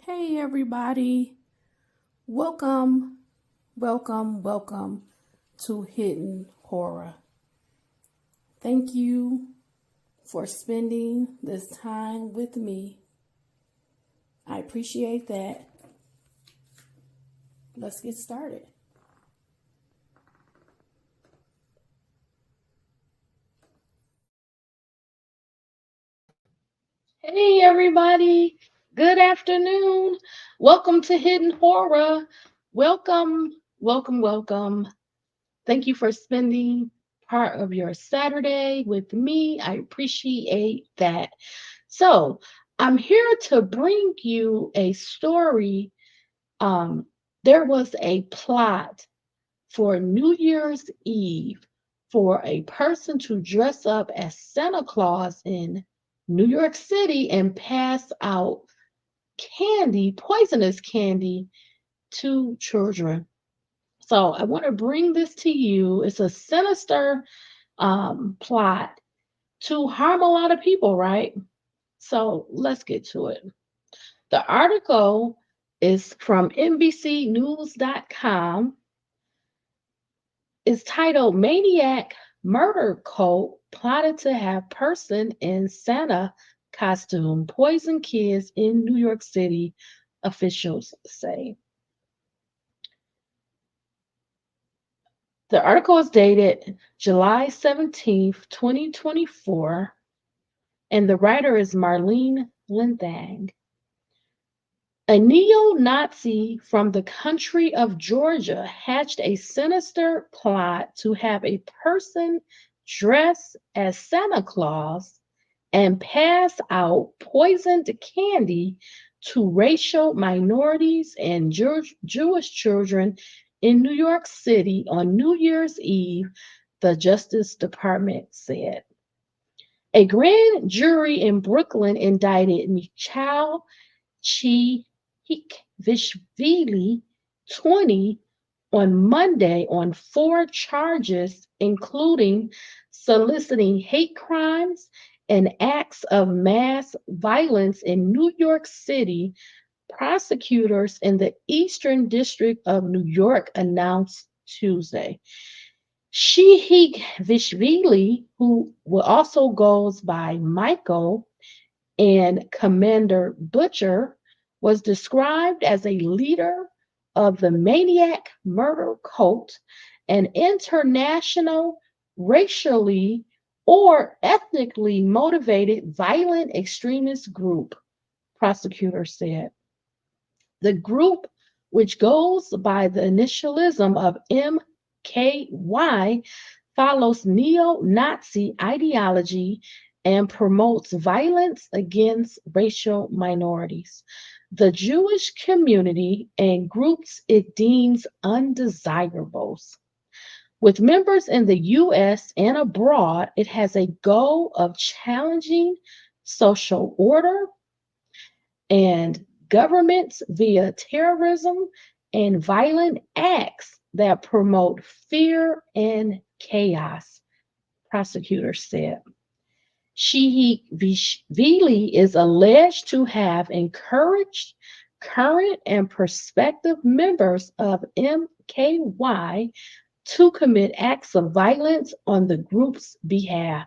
Hey everybody, welcome, welcome to Hidden Horror. Thank you for spending this time with me. I appreciate that. Let's get started. Hey everybody, good afternoon. Welcome to Hidden Horror. Welcome. Thank you for spending part of your Saturday with me. I appreciate that. So, I'm here to bring you a story. There was a plot for New Year's Eve for a person to dress up as Santa Claus in New York City and pass out candy, poisonous candy, to children. So I want to bring this to you. It's a sinister plot to harm a lot of people, right? So let's get to it. The article is from NBCnews.com. It's titled Maniac Murder Cult Plotted to Have Person in Santa Costume Poison Kids in New York City, officials say. The article is dated July 17th, 2024, and the writer is Marlene Linthang. A neo-Nazi from the country of Georgia hatched a sinister plot to have a person dress as Santa Claus and pass out poisoned candy to racial minorities and Jewish children in New York City on New Year's Eve, the Justice Department said. A grand jury in Brooklyn indicted Michail Chkhikvishvili, 20, on Monday on 4 charges, including soliciting hate crimes and acts of mass violence in New York City. Prosecutors in the Eastern District of New York announced Tuesday. Chkhikvishvili, who also goes by Michael and Commander Butcher, was described as a leader of the maniac murder cult, an international, racially or ethnically motivated violent extremist group, prosecutors said. The group, which goes by the initialism of MKY, follows neo-Nazi ideology and promotes violence against racial minorities, the Jewish community, and groups it deems undesirables. With members in the US and abroad, it has a goal of challenging social order and governments via terrorism and violent acts that promote fear and chaos, prosecutors said. Chkhikvishvili is alleged to have encouraged current and prospective members of MKY to commit acts of violence on the group's behalf.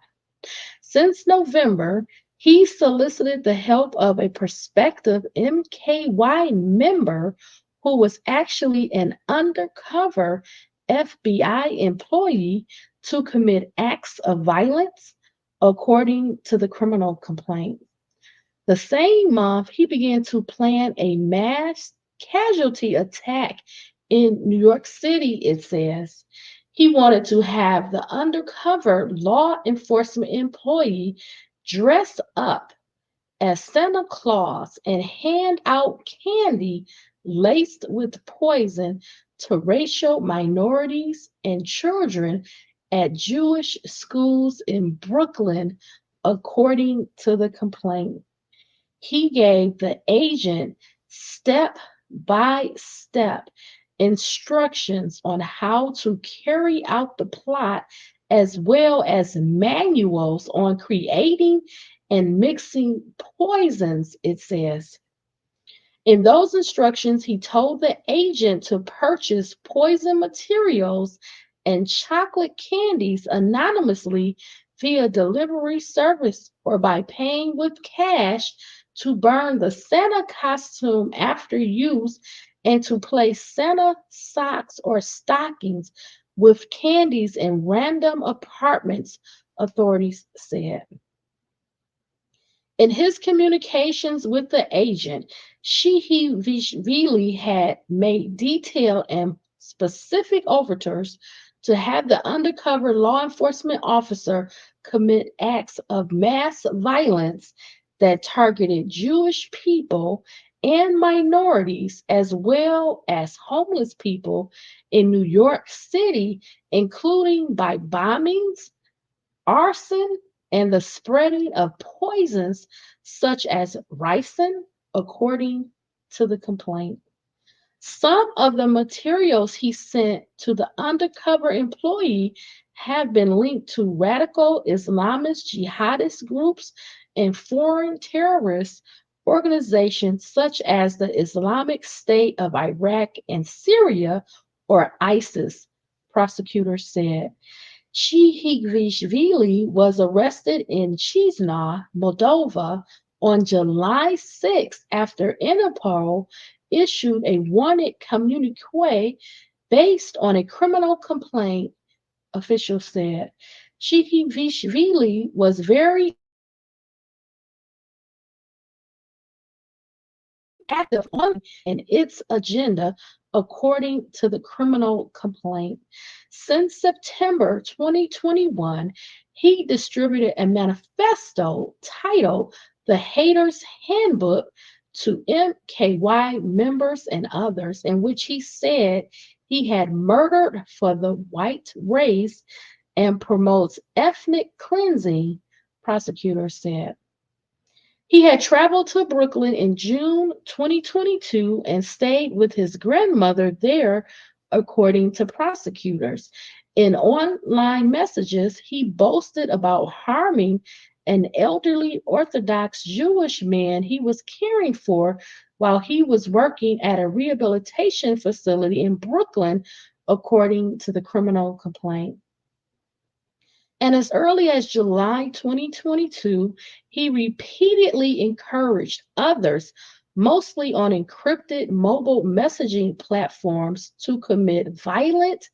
Since November, he solicited the help of a prospective MKY member who was actually an undercover FBI employee to commit acts of violence, according to the criminal complaint. The same month, he began to plan a mass casualty attack in New York City, it says. He wanted to have the undercover law enforcement employee dress up as Santa Claus and hand out candy laced with poison to racial minorities and children at Jewish schools in Brooklyn, according to the complaint. He gave the agent step-by-step instructions on how to carry out the plot, as well as manuals on creating and mixing poisons, it says. In those instructions, he told the agent to purchase poison materials and chocolate candies anonymously via delivery service or by paying with cash, to burn the Santa costume after use, and to place Santa socks or stockings with candies in random apartments, authorities said. In his communications with the agent, Chkhikvishvili had made detailed and specific overtures to have the undercover law enforcement officer commit acts of mass violence that targeted Jewish people and minorities, as well as homeless people in New York City, including by bombings, arson, and the spreading of poisons such as ricin, according to the complaint. Some of the materials he sent to the undercover employee have been linked to radical Islamist jihadist groups and foreign terrorist organizations such as the Islamic State of Iraq and Syria, or ISIS, prosecutors said. Chkhikvishvili was arrested in Chisinau, Moldova on July 6 after Interpol issued a wanted communique based on a criminal complaint, officials said. Chkhikvishvili was very active on and its agenda, according to the criminal complaint. Since September 2021, he distributed a manifesto titled The Hater's Handbook to MKY members and others, in which he said he had murdered for the white race and promotes ethnic cleansing, prosecutors said. He had traveled to Brooklyn in June 2022 and stayed with his grandmother there, according to prosecutors. In online messages, he boasted about harming an elderly Orthodox Jewish man he was caring for while he was working at a rehabilitation facility in Brooklyn, according to the criminal complaint. And as early as July 2022, he repeatedly encouraged others, mostly on encrypted mobile messaging platforms, to commit violent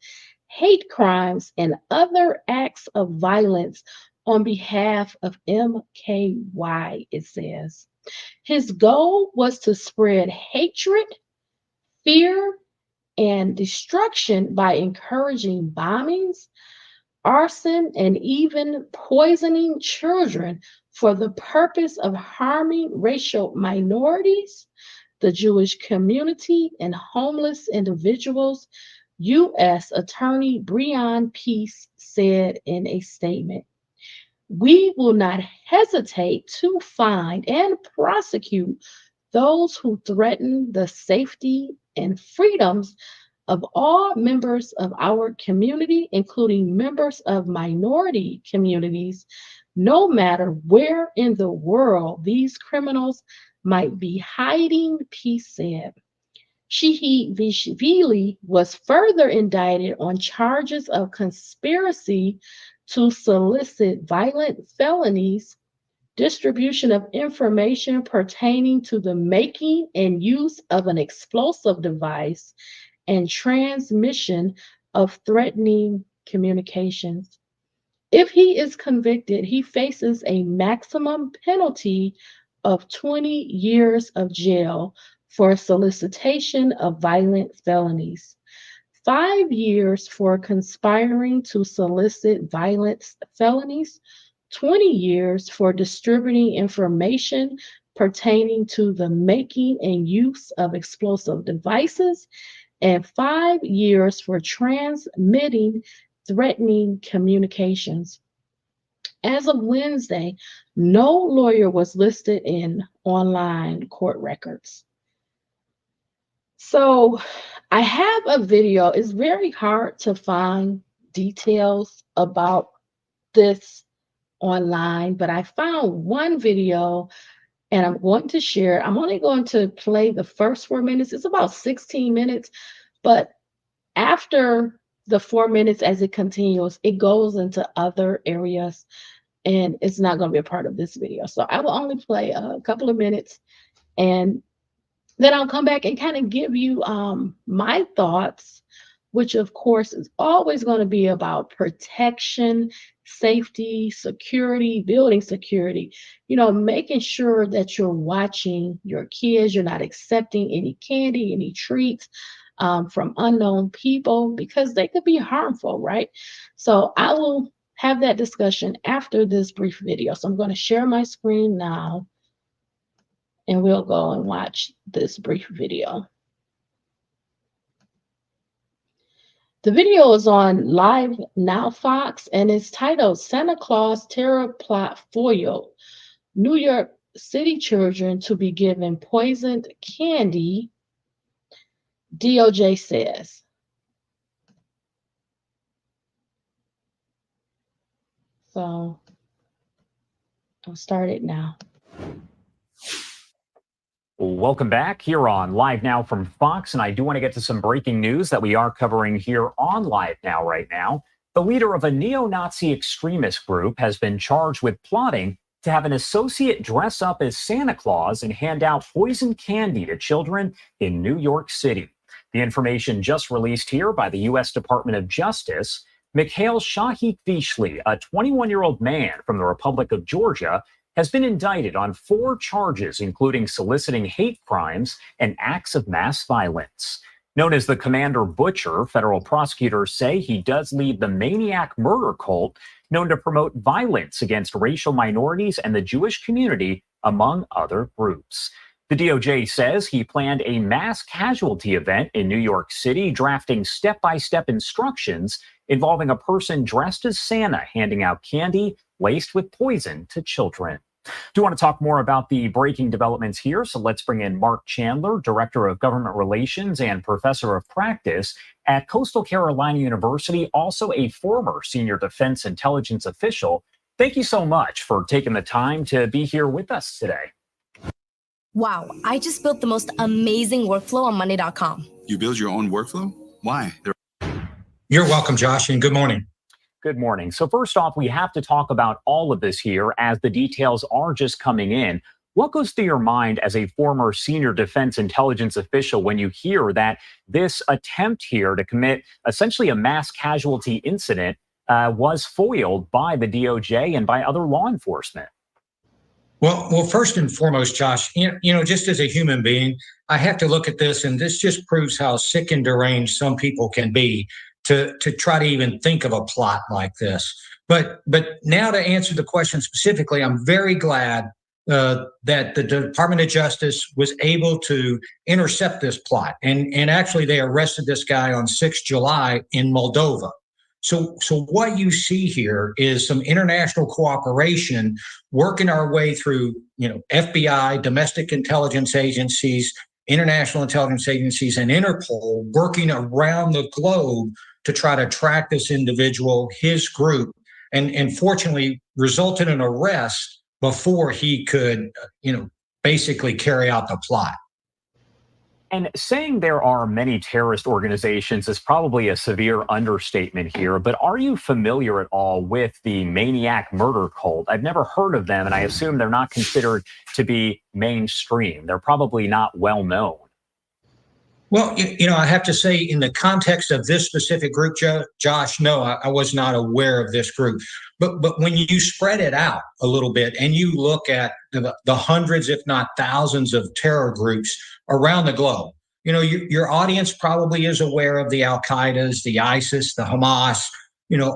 hate crimes and other acts of violence on behalf of MKY, it says. His goal was to spread hatred, fear, and destruction by encouraging bombings, arson, and even poisoning children for the purpose of harming racial minorities, the Jewish community, and homeless individuals, U.S. Attorney Breon Peace said in a statement. We will not hesitate to find and prosecute those who threaten the safety and freedoms of all members of our community, including members of minority communities, no matter where in the world these criminals might be hiding, Peace said. Chkhikvishvili was further indicted on charges of conspiracy to solicit violent felonies, distribution of information pertaining to the making and use of an explosive device, and transmission of threatening communications. If he is convicted, he faces a maximum penalty of 20 years of jail for solicitation of violent felonies, 5 years for conspiring to solicit violent felonies, 20 years for distributing information pertaining to the making and use of explosive devices, and 5 years for transmitting threatening communications. As of Wednesday, no lawyer was listed in online court records. So I have a video. It's very hard to find details about this online, but I found one video, and I'm going to share. I'm only going to play the first 4 minutes. It's about 16 minutes, but after the 4 minutes, as it continues, it goes into other areas, and it's not going to be a part of this video. So I will only play a couple of minutes, and then I'll come back and kind of give you my thoughts, which of course is always going to be about protection, safety, security, building security, making sure that you're watching your kids, you're not accepting any candy, any treats from unknown people, because they could be harmful, right? So I will have that discussion after this brief video. So I'm going to share my screen now, and we'll go and watch this brief video. The video is on Live Now Fox, and it's titled "Santa Claus Terror Plot Foiled. New York City Children to be Given Poisoned Candy, DOJ says." So I'll start it now. Welcome back here on Live Now from Fox, and I do want to get to some breaking news that we are covering here on Live Now right now. The leader of a neo-Nazi extremist group has been charged with plotting to have an associate dress up as Santa Claus and hand out poison candy to children in New York City. The information just released here by the U.S. Department of Justice. Michail Chkhikvishvili, a 21-year-old man from the Republic of Georgia, has been indicted on 4 charges, including soliciting hate crimes and acts of mass violence. Known as the Commander Butcher, federal prosecutors say he does lead the maniac murder cult known to promote violence against racial minorities and the Jewish community, among other groups. The DOJ says he planned a mass casualty event in New York City, drafting step-by-step instructions involving a person dressed as Santa handing out candy laced with poison to children. Do want to talk more about the breaking developments here, so let's bring in Mark Chandler, Director of Government Relations and Professor of Practice at Coastal Carolina University, also a former senior defense intelligence official. Thank you so much for taking the time to be here with us today. Wow, I just built the most amazing workflow on Monday.com. You build your own workflow? Why? You're welcome, Josh, and good morning. Good morning. So first off, we have to talk about all of this here as the details are just coming in. What goes through your mind as a former senior defense intelligence official when you hear that this attempt here to commit essentially a mass casualty incident was foiled by the DOJ and by other law enforcement? Well, first and foremost, Josh, just as a human being, I have to look at this, and this just proves how sick and deranged some people can be to try to even think of a plot like this. But now to answer the question specifically, I'm very glad that the Department of Justice was able to intercept this plot. And actually, they arrested this guy on 6th July in Moldova. So what you see here is some international cooperation working our way through, FBI, domestic intelligence agencies, international intelligence agencies, and Interpol working around the globe to try to track this individual, his group, and fortunately resulted in an arrest before he could, basically carry out the plot. And saying there are many terrorist organizations is probably a severe understatement here, but are you familiar at all with the maniac murder cult? I've never heard of them, and I assume they're not considered to be mainstream. They're probably not well known. Well, I have to say, in the context of this specific group, Josh, no, I was not aware of this group. But when you spread it out a little bit and you look at the hundreds, if not thousands, of terror groups around the globe, your audience probably is aware of the Al-Qaedas, the ISIS, the Hamas,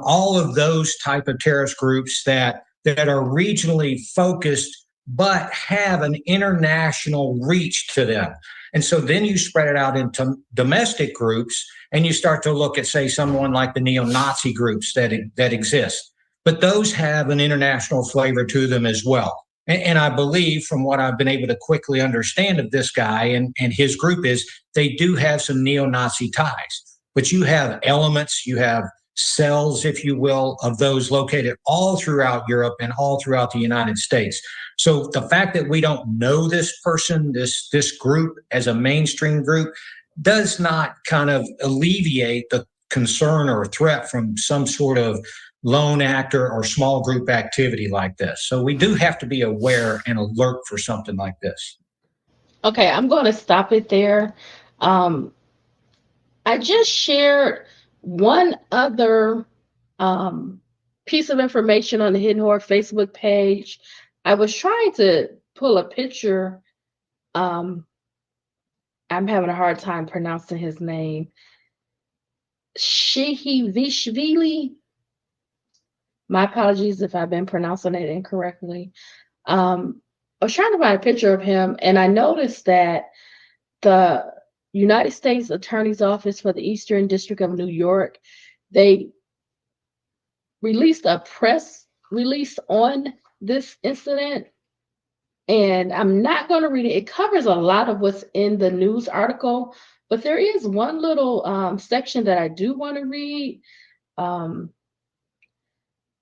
all of those type of terrorist groups that are regionally focused but have an international reach to them. And so then you spread it out into domestic groups, and you start to look at, say, someone like the neo-Nazi groups that exist. But those have an international flavor to them as well. And I believe, from what I've been able to quickly understand of this guy and his group, is they do have some neo-Nazi ties. But you have elements, you have cells, if you will, of those located all throughout Europe and all throughout the United States. So the fact that we don't know this person, this group as a mainstream group, does not kind of alleviate the concern or threat from some sort of lone actor or small group activity like this. So we do have to be aware and alert for something like this. Okay, I'm going to stop it there. Um, I just shared one other piece of information on the Hidden Horror Facebook page. I was trying to pull a picture. I'm having a hard time pronouncing his name. Chkhikvishvili. My apologies if I've been pronouncing it incorrectly. I was trying to find a picture of him, and I noticed that the United States Attorney's Office for the Eastern District of New York, they released a press release on this incident, and I'm not going to read it. It covers a lot of what's in the news article, but there is one little section that I do want to read.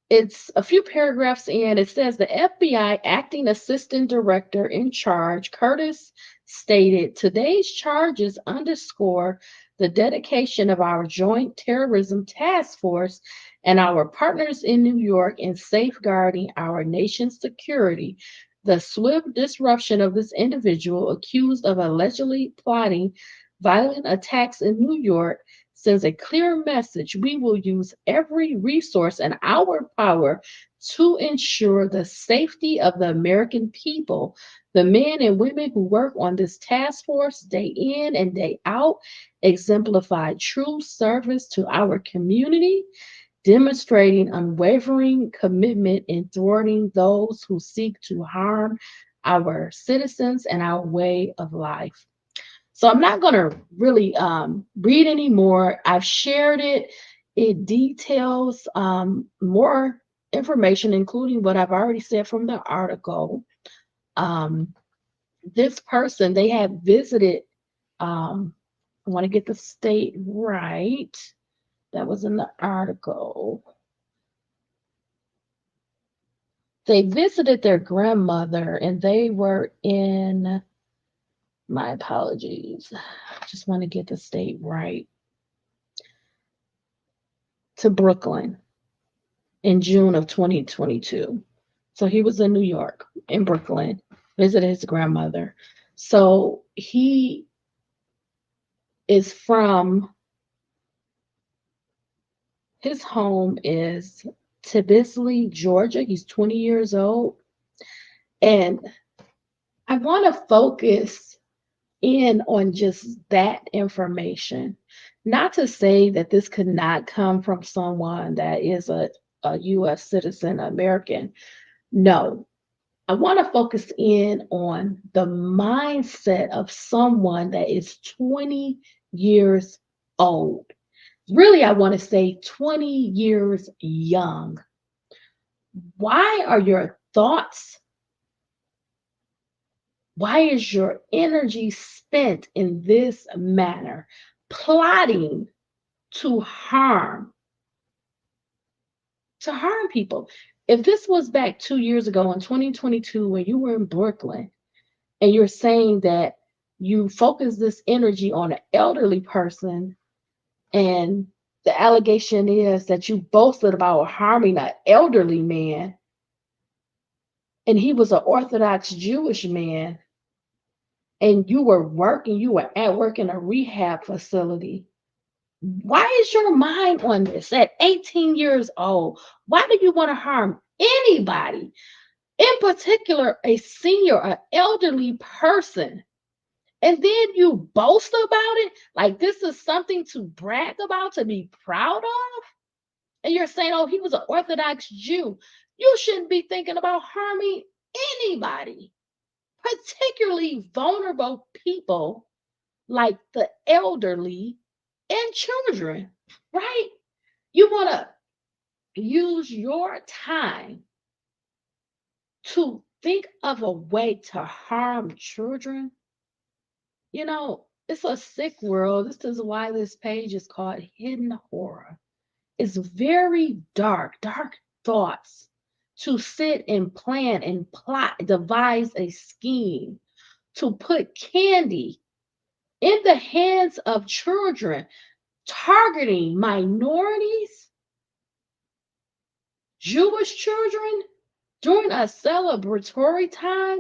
It's a few paragraphs in. It says the FBI acting assistant director in charge, Curtis, stated today's charges underscore the dedication of our joint terrorism task force and our partners in New York in safeguarding our nation's security. The swift disruption of this individual accused of allegedly plotting violent attacks in New York sends a clear message. We will use every resource in our power to ensure the safety of the American people. The men and women who work on this task force day in and day out exemplify true service to our community, demonstrating unwavering commitment in thwarting those who seek to harm our citizens and our way of life. So I'm not going to really read anymore. I've shared it. It details more information, including what I've already said from the article. This person, they had visited, I want to get the state right. That was in the article. They visited their grandmother, and they were in, my apologies, I just want to get the state right, to Brooklyn in June of 2022. So he was in New York, in Brooklyn, visited his grandmother. So he is from, his home is Tbilisi, Georgia. He's 20 years old. And I want to focus in on just that information. Not to say that this could not come from someone that is a U.S. citizen, American. No, I want to focus in on the mindset of someone that is 20 years old. Really, I want to say 20 years young. Why are your thoughts? Why is your energy spent in this manner, plotting to harm people? If this was back 2 years ago in 2022 when you were in Brooklyn and you're saying that you focus this energy on an elderly person, and the allegation is that you boasted about harming an elderly man, and he was an Orthodox Jewish man, and you were at work in a rehab facility. Why is your mind on this at 18 years old? Why do you want to harm anybody, in particular a senior, an elderly person? And then you boast about it like this is something to brag about, to be proud of? And you're saying, oh, he was an Orthodox Jew. You shouldn't be thinking about harming anybody, particularly vulnerable people like the elderly and children, right? You want to use your time to think of a way to harm children. You know, it's a sick world. This is why this page is called Hidden Horror. It's very dark, dark thoughts to sit and plan and plot, devise a scheme to put candy in the hands of children, targeting minorities, Jewish children during a celebratory time,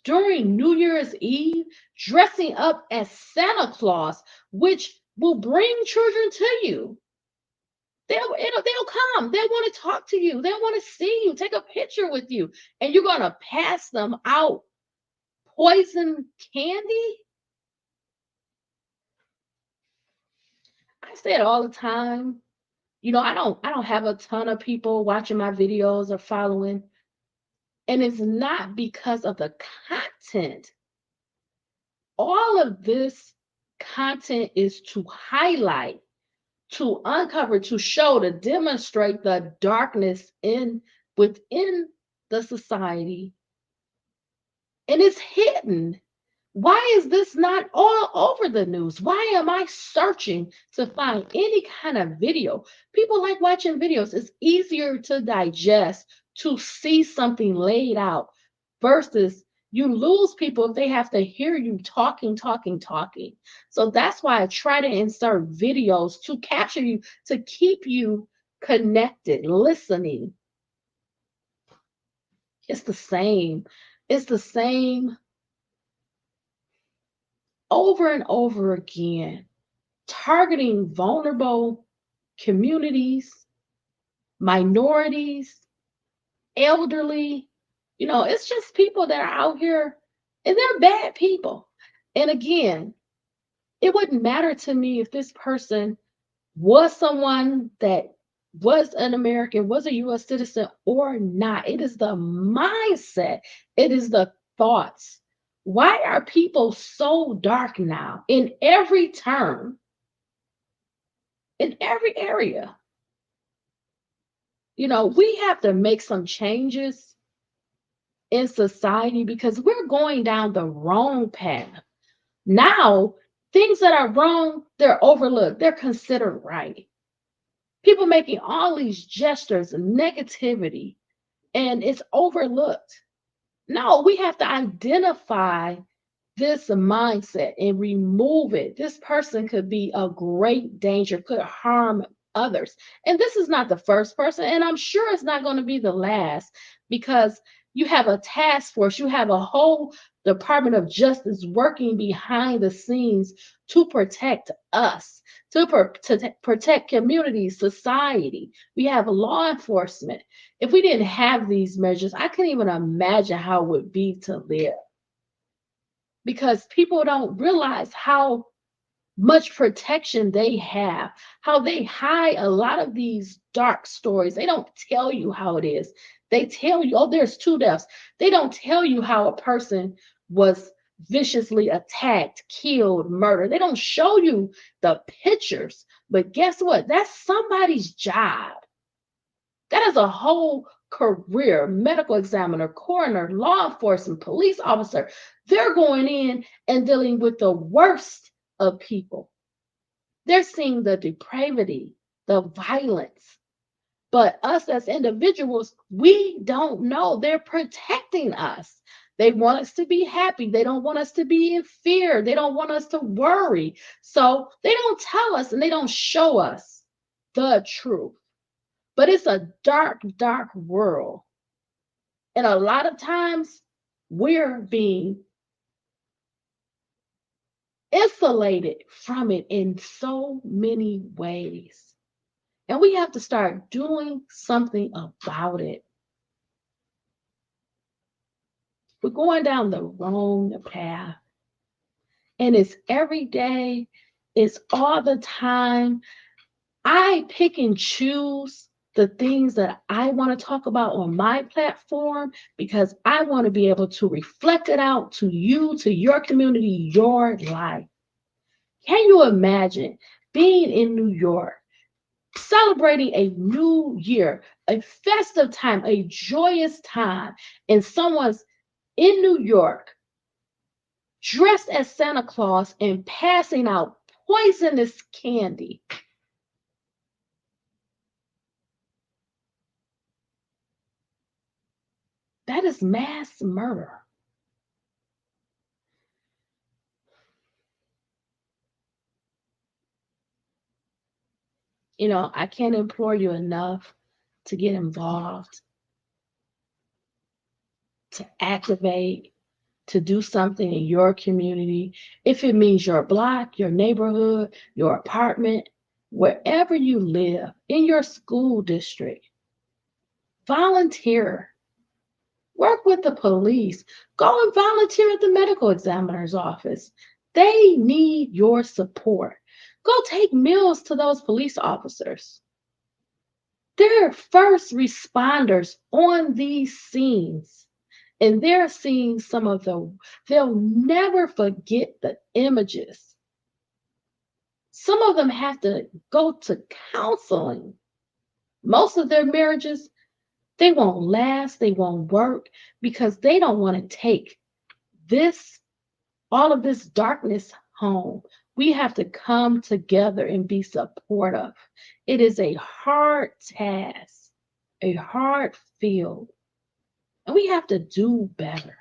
during New Year's Eve, dressing up as Santa Claus, which will bring children to you. They'll come. They want to talk to you. They want to see you, take a picture with you, and you're going to pass them out poison candy? I say it all the time. I don't have a ton of people watching my videos or following, and it's not because of the content. All of this content is to highlight, to uncover, to show, to demonstrate the darkness within the society, and it's hidden. Why is this not all over the news? Why am I searching to find any kind of video? People like watching videos. It's easier to digest, to see something laid out, versus you lose people if they have to hear you talking, talking, talking. So that's why I try to insert videos to capture you, to keep you connected, listening. It's the same. It's the same over and over again, targeting vulnerable communities, minorities, elderly. It's just people that are out here, and they're bad people. And again, it wouldn't matter to me if this person was someone that was an American, was a US citizen or not. It is the mindset, it is the thoughts. Why are people so dark now in every term, in every area? We have to make some changes in society because we're going down the wrong path. Now, things that are wrong, they're overlooked, they're considered right. People making all these gestures of negativity, and it's overlooked. No, we have to identify this mindset and remove it. This person could be a great danger, could harm others. And this is not the first person, and I'm sure it's not going to be the last, because you have a task force, you have a whole Department of Justice working behind the scenes to protect us, to protect communities, society. We have law enforcement. If we didn't have these measures, I can't even imagine how it would be to live, because people don't realize how much protection they have, how they hide a lot of these dark stories. They don't tell you how it is. They tell you, oh, there's 2 deaths. They don't tell you how a person was viciously attacked, killed, murdered. They don't show you the pictures. But guess what? That's somebody's job. That is a whole career. Medical examiner, coroner, law enforcement, police officer. They're going in and dealing with the worst of people. They're seeing the depravity, the violence. But us as individuals, we don't know. They're protecting us. They want us to be happy. They don't want us to be in fear. They don't want us to worry. So they don't tell us and they don't show us the truth. But it's a dark, dark world. And a lot of times we're being insulated from it in so many ways. And we have to start doing something about it. We're going down the wrong path. And it's every day, it's all the time. I pick and choose the things that I want to talk about on my platform because I want to be able to reflect it out to you, to your community, your life. Can you imagine being in New York, celebrating a new year, a festive time, a joyous time, and someone's in New York dressed as Santa Claus and passing out poisonous candy? That is mass murder. You know, I can't implore you enough to get involved, to activate, to do something in your community. If it means your block, your neighborhood, your apartment, wherever you live, in your school district, volunteer. Work with the police. Go and volunteer at the medical examiner's office. They need your support. Go take meals to those police officers. They're first responders on these scenes. And they're seeing they'll never forget the images. Some of them have to go to counseling. Most of their marriages, they won't last, they won't work because they don't want to take all of this darkness home. We have to come together and be supportive. It is a hard task, a hard field, and we have to do better.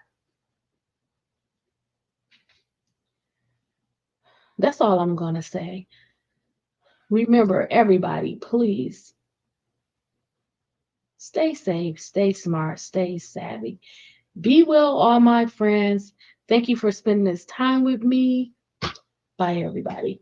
That's all I'm going to say. Remember, everybody, please stay safe, stay smart, stay savvy. Be well, all my friends. Thank you for spending this time with me. Bye, everybody.